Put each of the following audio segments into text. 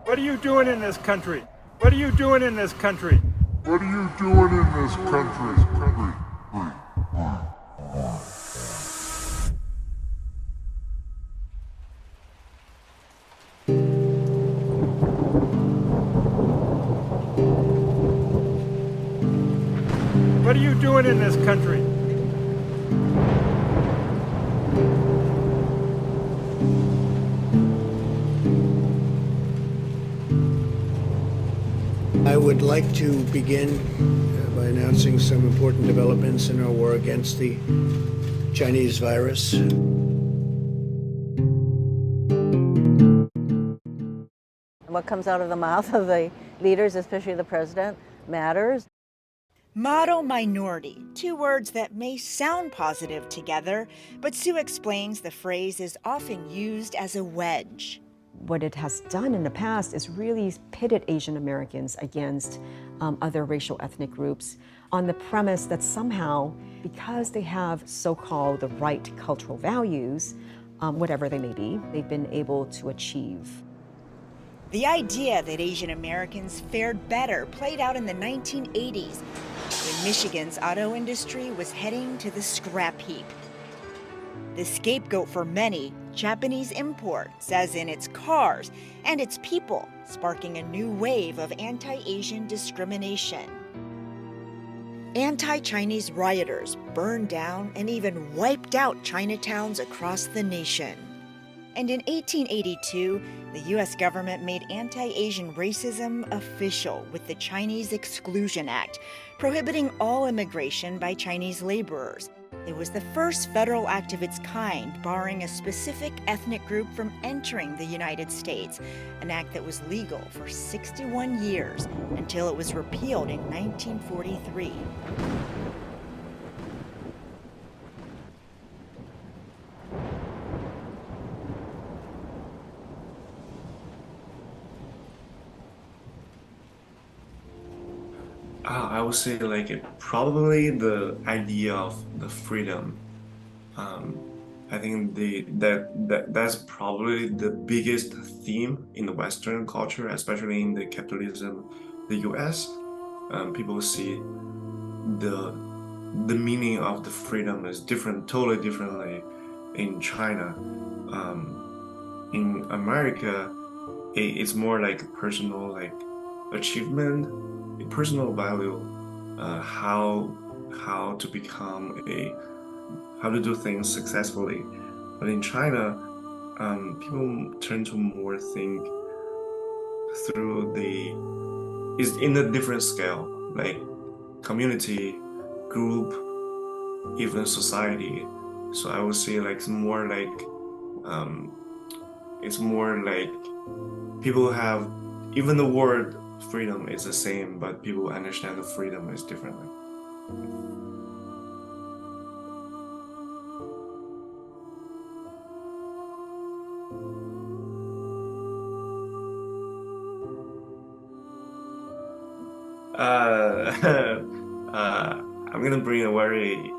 What are you doing in this country? What are you doing in this country? What are you doing in this country? What are you doing in this country? I would like to begin by announcing some important developments in our war against the Chinese virus. What comes out of the mouth of the leaders, especially the president, matters. Model minority, two words that may sound positive together, but Sue explains the phrase is often used as a wedge. What it has done in the past is really pitted Asian Americans against other racial ethnic groups on the premise that somehow, because they have so-called the right cultural values, whatever they may be, they've been able to achieve. The idea that Asian Americans fared better played out in the 1980s when Michigan's auto industry was heading to the scrap heap. The scapegoat for many, Japanese imports, as in its cars and its people, sparking a new wave of anti-Asian discrimination. Anti-Chinese rioters burned down and even wiped out Chinatowns across the nation. And in 1882, the U.S. government made anti-Asian racism official with the Chinese Exclusion Act, prohibiting all immigration by Chinese laborers. It was the first federal act of its kind, barring a specific ethnic group from entering the United States, an act that was legal for 61 years until it was repealed in 1943. I would say like probably the idea of the freedom. Um, I think that's probably the biggest theme in the Western culture, especially in the capitalism, the U.S. People see the the meaning of the freedom is different, totally differently in China. In America, it's more like personal, like achievement, personal value, how to become how to do things successfully. But in China, people tend to more think through is in a different scale, like community, group, even society. So I would say like it's more like people have, even the word freedom is the same, but people understand the freedom is differently. I'm gonna bring a very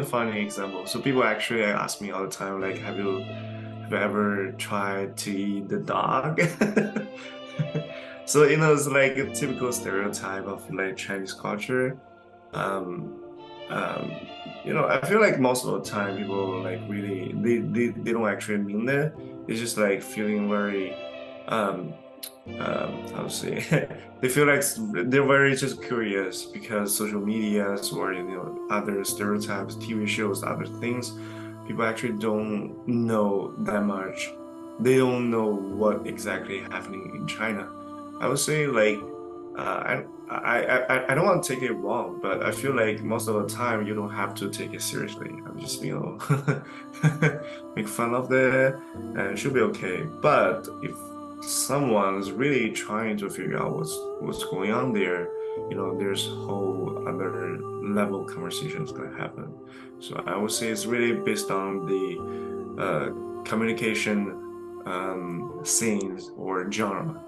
funny example. So people actually ask me all the time, like, have you ever tried to eat the dog? So it's like a typical stereotype of like Chinese culture. Um, um, I feel like most of the time people like really they don't actually mean that. It's just like feeling very um how to say they feel like they're very just curious because social medias or other stereotypes, TV shows, other things, people actually don't know that much. They don't know what exactly happening in China. I would say like I don't want to take it wrong, but I feel like most of the time you don't have to take it seriously. I'm just make fun of it and it should be okay. But if someone's really trying to figure out what's going on there, there's whole other level conversations gonna happen. So I would say it's really based on the communication scenes or genre.